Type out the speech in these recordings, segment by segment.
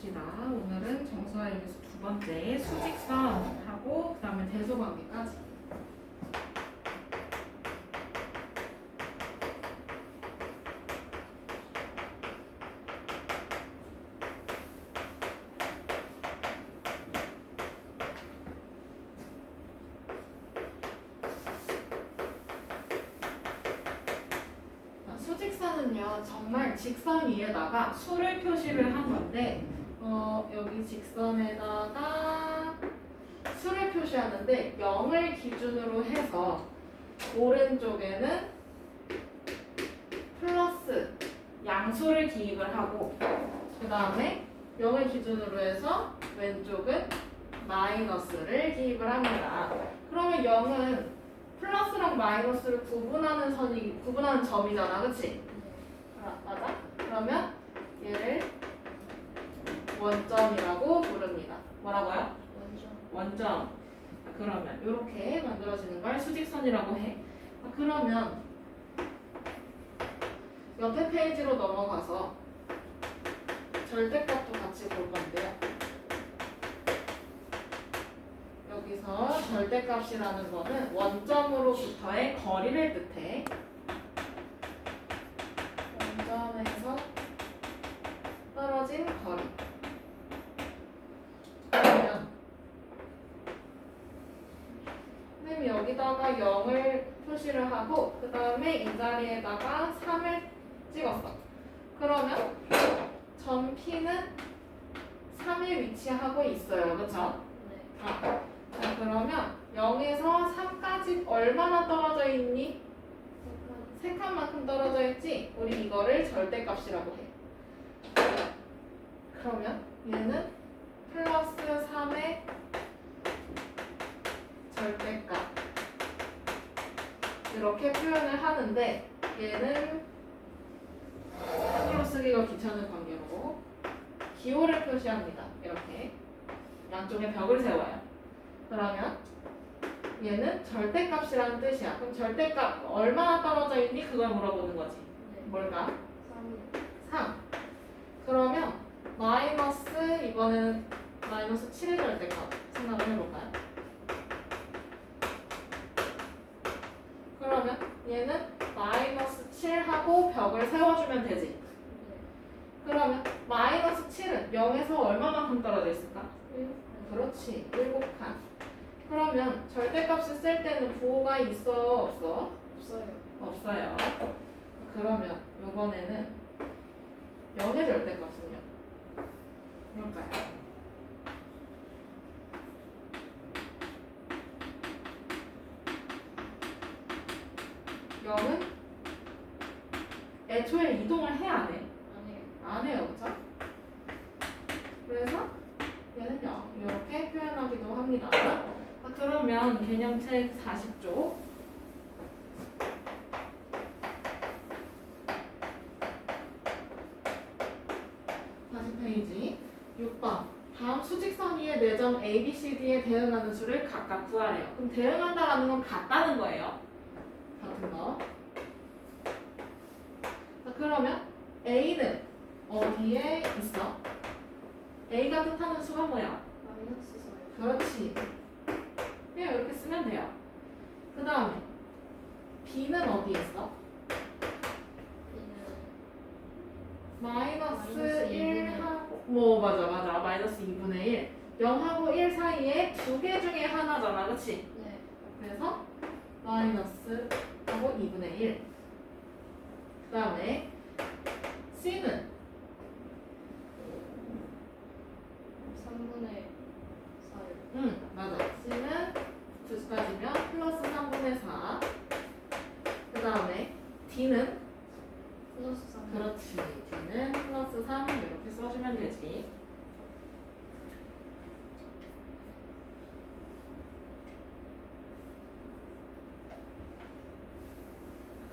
봅시다. 오늘은 정수화역에서 두 번째 수직선하고 그 다음에 대소관계까지. 수직선은요, 정말 직선 위에다가 수를 표시를 한 건데, 여기 직선에다가 수를 표시하는데 0을 기준으로 해서 오른쪽에는 플러스 양수를 기입을 하고, 그 다음에 0을 기준으로 해서 왼쪽은 마이너스를 기입을 합니다. 그러면 0은 플러스랑 마이너스를 구분하는 점이잖아, 그치? 맞아? 그러면 얘를 원점이라고 부릅니다. 뭐라고요? 원점. 그러면 이렇게 만들어지는 걸 수직선이라고 해. 그러면 옆에 페이지로 넘어가서 절대값도 같이 볼 건데요. 여기서 절대값이라는 거는 원점으로부터의 거리를 뜻해. 원점에서 떨어진 거리. 그러면 선생님이 여기다가 0을 표시를 하고 그 다음에 이 자리에다가 3을 찍었어. 그러면 점 P는 3에 위치하고 있어요. 그쵸? 자, 그러면 0에서 3까지 얼마나 떨어져 있니? 3칸만큼 떨어져 있지? 우리 이거를 절대값이라고 해. 그러면 얘는 플러스 3의 절대값 이렇게 표현을 하는데 얘는 한글로 쓰기가 귀찮은 관계로 기호를 표시합니다. 이렇게 양쪽에 벽을 세워요. 그러면 얘는 절대값이라는 뜻이야. 그럼 절대값 얼마나 떨어져 있니? 그걸 물어보는 거지. 뭘까? 3. 그러면 마이너스 이번에는 마이너스 7의 절대값 생각을 해볼까요? 그러면 얘는 마이너스 7하고 벽을 세워주면 되지. 그러면 마이너스 7은 0에서 얼마만큼 떨어져 있을까? 그렇지, 7칸. 그러면 절대값을 쓸 때는 부호가 있어, 없어? 없어요. 그러면 이번에는 0의 절대값은요? 뭘까요? 영은 애초에 이동을 해, 안 해? 안 해요, 그쵸? 그래서 얘는 0 이렇게 표현하기도 합니다. 그러면 개념책 40쪽 40페이지 6번 다음 수직선 위에 4점 A, B, C, D에 대응하는 수를 각각 구하래요. 그럼 대응한다라는 건 같다는 거예요. 같은 거. 자, 그러면 A는 어디에 있어? A가 뜻하는 수가 뭐야? 그렇지. 그냥 이렇게 쓰면 돼요. 그 다음에 B는 어디에 있어? 마이너스 1하고 맞아 마이너스 2분의 1 0하고 1 사이에 두 개 중에 하나잖아, 그치? 네. 그래서 마이너스 하고 2분의 1 그 다음에 C는 3분의 4요. 맞아. C는 두수까지면 플러스 3분의 4 그 다음에 D는 플러스 3. 그렇지. D는 플러스 3 이렇게 써주면 되지.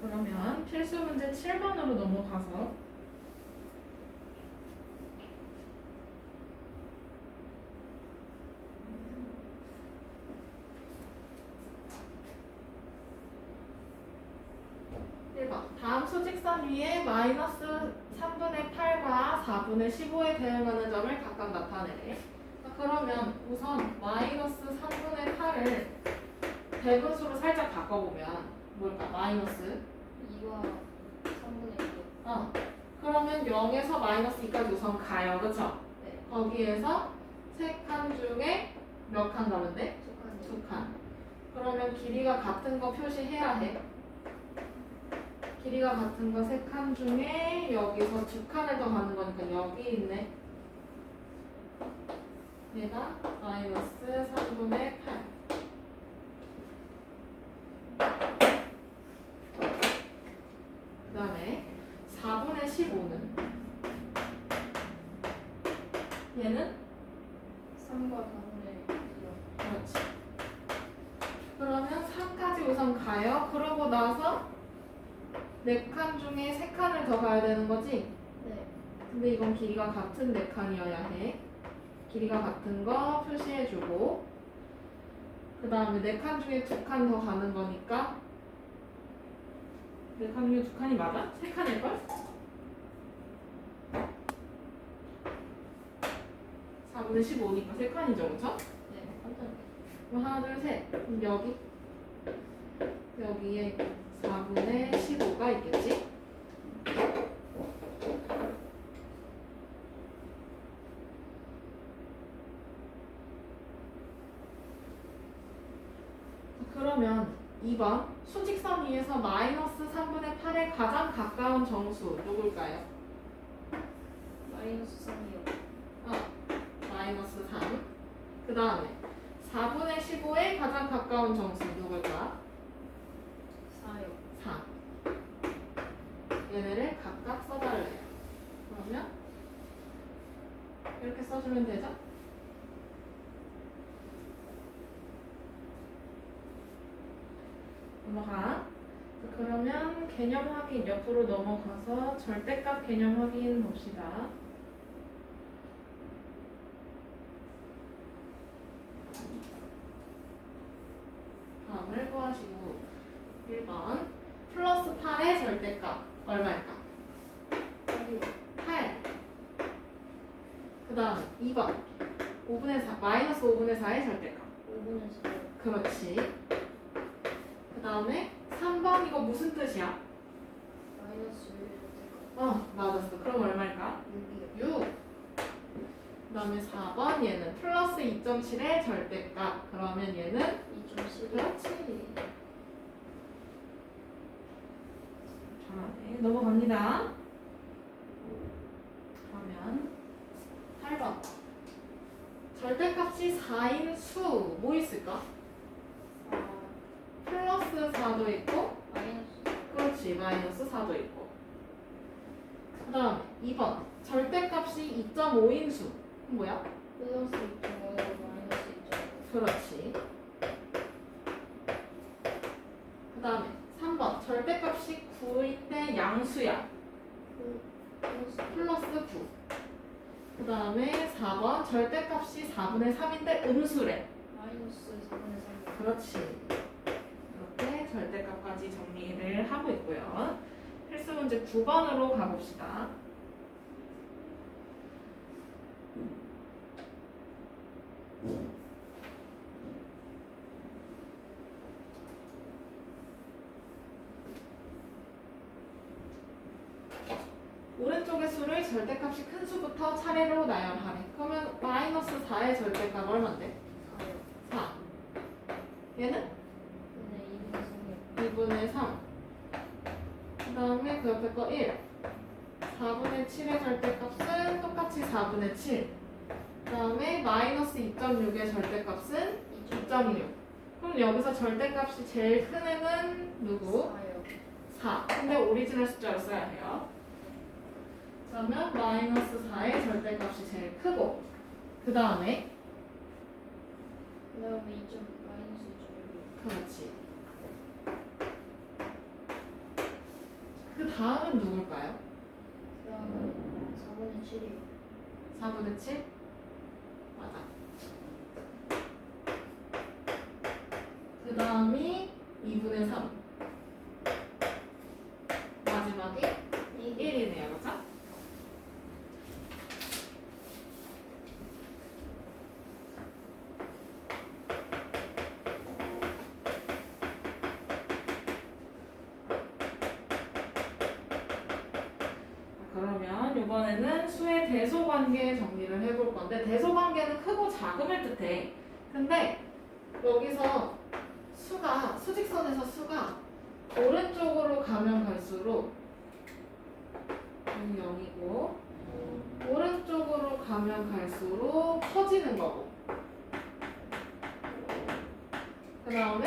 그러면 필수 문제 7번으로 넘어가서 다음 수직선 위에 마이너스 3분의 8과 4분의 15에 대응하는 점을 각각 나타내래. 자, 그러면 우선 마이너스 3분의 8을 대분수로 살짝 바꿔보면 뭘까? 마이너스 2와 3분의 2. 그러면 0에서 마이너스 2까지 우선 가요. 그쵸? 네. 거기에서 3칸 중에 몇 칸 가면 돼? 두 칸이요. 2칸. 그러면 길이가 같은 거 표시해야 해. 길이가 같은 거 3칸 중에 여기서 2칸을 더 가는 거니까 여기 있네. 얘가 마이너스 3분의 8. 그 다음에 4분의 15는 얘는 3과 4분의 2요. 그렇지. 그러면 3까지 우선 가요. 그러고 나서 4칸 중에 3칸을 더 가야 되는 거지? 네. 근데 이건 길이가 같은 4칸이어야 해. 길이가 같은 거 표시해주고 그 다음에 4칸 중에 2칸 더 가는 거니까 4칸 중에 2칸이 맞아? 3칸일걸? 4분의 15니까 3칸이죠, 그쵸? 네. 깜짝 그럼 하나, 둘, 셋. 그럼 여기에 4분의 15가 있겠지? 그러면 2번 수직선 위에서 마이너스 3분의 8에 가장 가까운 정수 누굴까요? 마이너스 3이요. 마이너스 3. 그 다음에 4분의 15에 가장 가까운 정수 누굴까? 4요. 4. 얘네를 각각 써달래요. 그러면 이렇게 써주면 되죠? 넘어가. 그러면 개념 확인 옆으로 넘어가서 절대값 개념 확인 봅시다. 다음을 구하시고 1번 플러스 8의 절대값 얼마일까? 8이요. 8. 그 다음 2번 5분의 4 마이너스 5분의 4의 절대값 5분의 4요. 그렇지. 그 다음에 3번 이거 무슨 뜻이야? 마이너스 6의 절대값. 맞았어. 그럼 얼마일까? 6이요. 6. 그 다음에 4번 얘는 플러스 2.7의 절대값 그러면 얘는 2.7이요. 그렇지. 잘하네. 넘어갑니다. 그러면 8번 절대값이 4인 수 뭐 있을까? 4 플러스 4도 있고 마이너스 그렇지 마이너스 4도 있고 그 다음에 2번 절대값이 2.5인 수 뭐야? 플러스 2.5요. 마이너스 2.5. 그렇지. 그 다음에 3번 절대값이 9인데 양수야 플러스 9. 그 다음에 4번 절대값이 4분의 3인데 음수래. 마이너스 4분의 3이요. 그렇지. 이렇게 절대값까지 정리를 하고 있고요. 필수 문제 9번으로 가봅시다. 오른쪽의 수를 절대값이 큰 수부터 차례로 나열하래. 그러면 마이너스 4의 절대값 얼마인데? 4요. 4. 얘는? 근데 2분의 3이요. 2분의 3. 그 다음에 그 옆에 거 1. 4분의 7의 절대값은 똑같이 4분의 7. 그 다음에 마이너스 2.6의 절대값은 2.6. 그럼 여기서 절대값이 제일 큰 애는 누구? 4요. 4. 근데 오리지널 숫자로 써야 해요. 그러면 마이너스 4의 절대값이 제일 크고 그 다음에 그다음에 2점 마이너스 2.6이요. 그렇지. 그 다음은 누굴까요? 그다음에 4분의 7이요. 4분의 7? 맞아. 그 다음이 2분의 3. 마지막이 1이네요. 그죠? 이번에는 수의 대소관계 정리를 해볼 건데 대소관계는 크고 작음을 뜻해. 근데 여기서 수가 수직선에서 수가 오른쪽으로 가면 갈수록 0이고 오른쪽으로 가면 갈수록 커지는 거고 그 다음에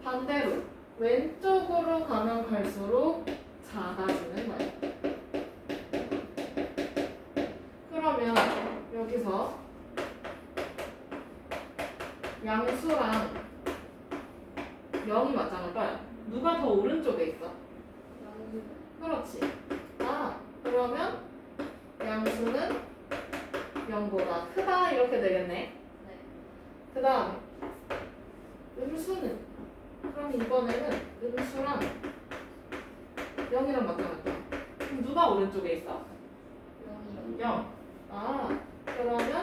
반대로 왼쪽으로 가면 갈수록 작아지는 거예요. 그러면 여기서 양수랑 0이 맞잖아. 떠요. 누가 더 오른쪽에 있어? 양수. 그렇지. 그러면 양수는 0보다 크다 이렇게 되겠네. 네. 그 다음에 음수는 그럼 이번에는 음수랑 0이랑 맞잖아. 그럼 누가 오른쪽에 있어? 0이요. 0. 그러면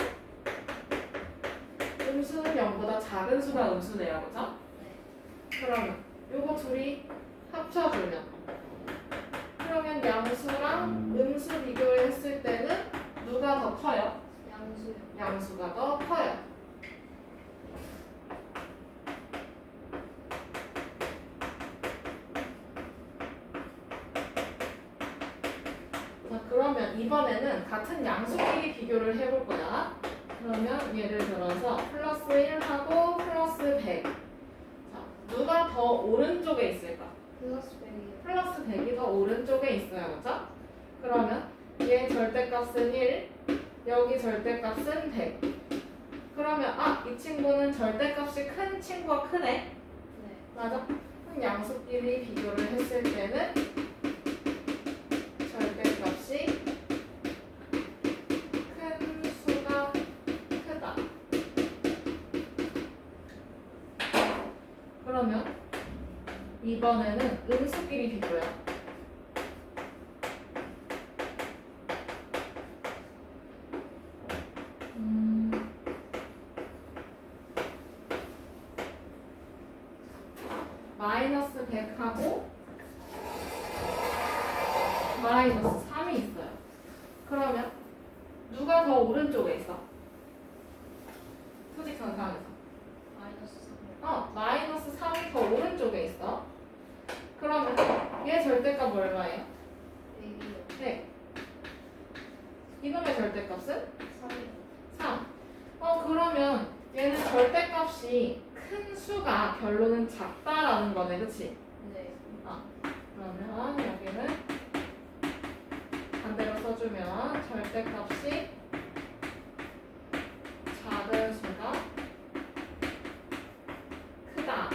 음수는 0보다 작은 수가 음수네요. 그죠? 네. 그러면 요거 둘이 합쳐주면 그러면 양수랑 음수 비교를 했을 때는 누가 더 커요? 양수요. 양수가 더 커요. 자, 그러면 이번에는 같은 양수끼리 비교를 해볼 거야. 그러면 예를 들어서 플러스 1하고 플러스 100. 자, 누가 더 오른쪽에 있을까? 플러스 100이요. 플러스 100이 더 오른쪽에 있어요. 그죠? 그러면 얘 절대값은 1, 여기 절대값은 100. 그러면 이 친구는 절대값이 큰 친구가 크네. 네. 맞아? 그럼 양수끼리 비교를 했을 때는 절대값이 큰 수가 크다. 그러면 이번에는 음수끼리 비교야. 마이너스 100하고 마이너스 3이 있어요. 그러면 누가 더 오른쪽에 있어? 수직선 상에서. 마이너스 3이요. 마이너스 3이 더 오른쪽에 있어. 그러면 얘 절대값 얼마예요? 100이요. 네. 이놈의 절대값은? 3이요. 3. 그러면 얘는 절대값이 큰 수가 결론은 작다라는 거네. 그치? 네. 그러면 여기는 반대로 써주면 절대값이 작은 수가 크다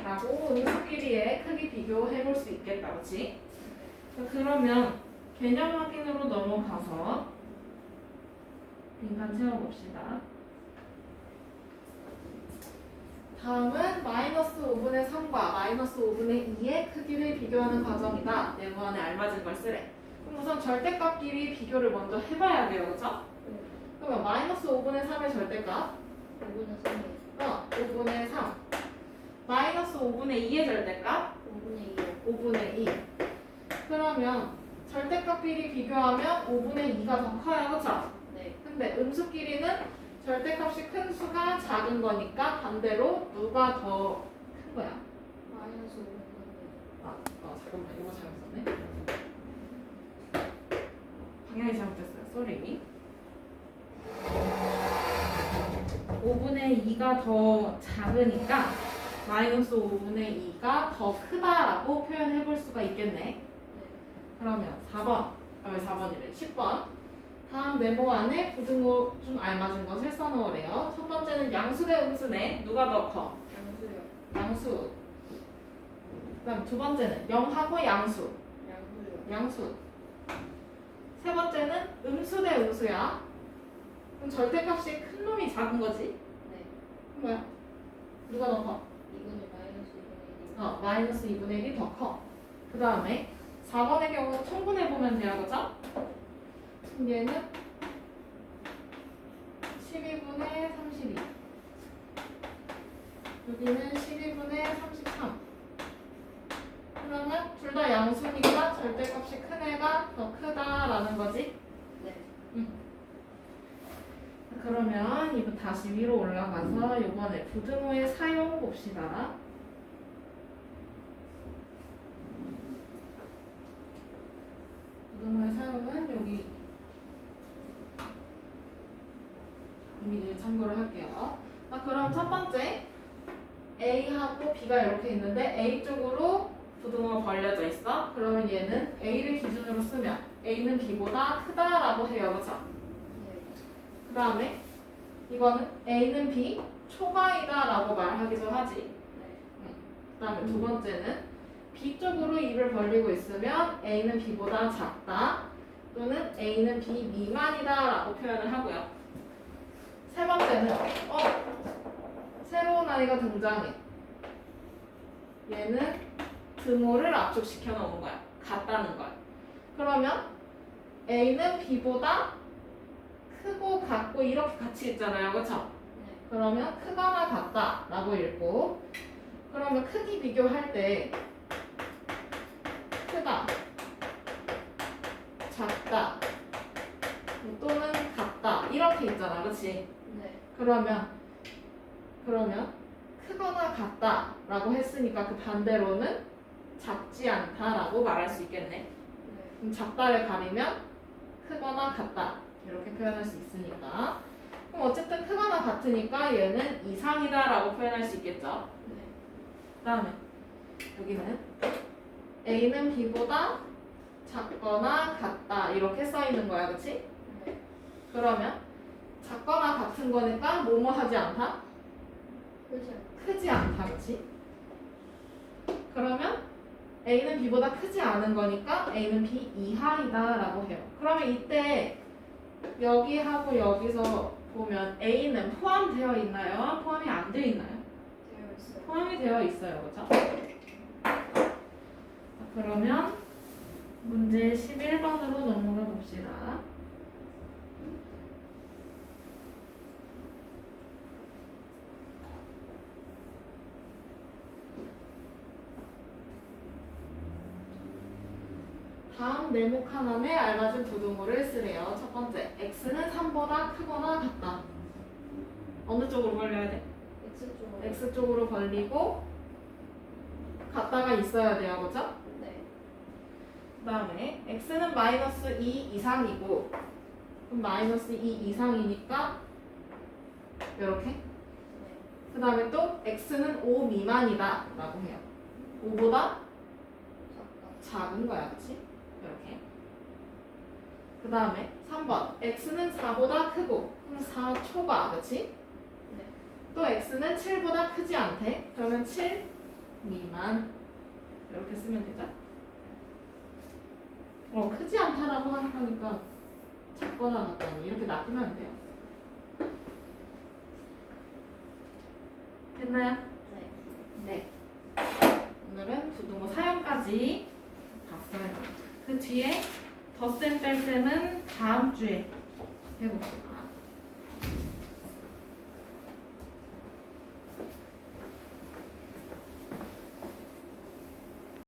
라고 음수끼리의 크기 비교해 볼 수 있겠다. 그치? 그러면 개념 확인으로 넘어가서 빈칸 채워봅시다. 다음은 마이너스 5분의 3과 마이너스 5분의 2의 크기를 비교하는 과정이다. 네모안에 알맞은 걸 쓰래. 그럼 우선 절대값끼리 비교를 먼저 해봐야 돼요. 그렇죠? 네. 그러면 마이너스 5분의 3의 절대값 5분의 3이요. 5분의 3 마이너스 5분의 2의 절대값 5분의 2요. 5분의 2 그러면 절대값끼리 비교하면 5분의 2가 더 커요. 그렇죠? 네. 근데 음수끼리는 절대값이 큰 수가 작은 거니까 반대로 누가 더 큰 거야? 마이너스 5분의 3이요. 잠깐만 이거 잘못 썼네. 방향이 잘못됐어요. 쏘리. 5분의 2가 더 작으니까 마이너스 5분의 2가 더 크다라고 표현해 볼 수가 있겠네. 네. 그러면 4번, 4번이래. 10번. 다음 네모 안에 고등어 좀 알맞은 것을 써놓으래요. 첫 번째는 양수 대 음수네. 누가 더 커? 양수요. 양수. 그다음 두 번째는 0하고 양수. 양수요. 양수. 세 번째는 음수 대 음수야. 그럼 절대값이 큰 놈이 작은 거지? 네. 그럼 뭐야? 누가 더 커? 이거는 마이너스 2분의 1이요. 마이너스 2분의 1이 더 커. 그 다음에 4번의 경우 통분해보면 돼요. 그죠? 얘는 12분의 32. 여기는 12분의 33. 그러면 둘 둘 다 양수니까 절대값이 큰 애가 더 크다라는 거지. 네. 그러면 이번 다시 위로 올라가서 이번에 부등호의 사용 봅시다. 부등호의 사용은 여기 이미지를 참고를 할게요. 그럼 첫 번째 A하고 B가 이렇게 있는데 A 쪽으로 부등호가 벌려져 있어. 그러면 얘는 A를 기준으로 쓰면 A는 B보다 크다라고 해요. 그렇죠? 네. 그 다음에 이거는 A는 B 초과이다라고 말하기도 하지. 네. 그 다음에 두 번째는 B 쪽으로 입을 벌리고 있으면 A는 B보다 작다 또는 A는 B 미만이다라고 표현을 하고요. 세 번째는 새로운 아이가 등장해. 얘는 등호를 압축시켜 놓은 거야. 같다는 거야. 그러면 A는 B보다 크고 같고 이렇게 같이 있잖아요. 그렇죠? 네. 그러면 크거나 같다라고 읽고 그러면 크기 비교할 때 크다, 작다 또는 같다 이렇게 있잖아. 그렇지? 네. 그러면 크거나 같다라고 했으니까 그 반대로는 작지 않다라고 말할 수 있겠네. 네. 그럼 작다를 가리면 크거나 같다 이렇게 표현할 수 있으니까 그럼 어쨌든 크거나 같으니까 얘는 이상이다라고 표현할 수 있겠죠. 네. 그 다음에 여기는 A는 B보다 작거나 같다 이렇게 써 있는 거야. 그치? 네. 그러면 작거나 같은 거니까 뭐뭐 하지 않다? 그렇죠. 크지 않다. 그치? 그러면 A는 B보다 크지 않은 거니까 A는 B 이하이다 라고 해요. 그러면 이때 여기하고 여기서 보면 A는 포함되어 있나요? 포함이 안 되어 있나요? 되어 있어요. 포함이 되어 있어요. 그렇죠? 그러면 문제 11번으로 넘어가 봅시다. 다음 네모 칸안에 알맞은 부등호를 쓰래요. 첫 번째, x는 3보다 크거나 같다. 어느 쪽으로 벌려야 돼? X 쪽으로. x 쪽으로 벌리고 같다가 있어야 돼요. 그렇죠? 네. 그 다음에 x는 마이너스 2 이상이고 그럼 마이너스 2 이상이니까 이렇게 네. 그 다음에 또 x는 5 미만이다 라고 해요. 5보다 작다. 작은 거야. 그치? 이렇게 그 다음에 3번 x는 4보다 크고 그럼 4 초과. 그치? 네. 또 x는 7보다 크지 않대. 그러면 7 미만 이렇게 쓰면 되죠? 크지 않다라고 하니까 작거나 같다니 이렇게 놔두면 돼요. 됐나요? 네. 네. 오늘은 부등호 사용까지 봤어요. 그 뒤에 덧셈 뺄셈은 다음 주에 해볼게요.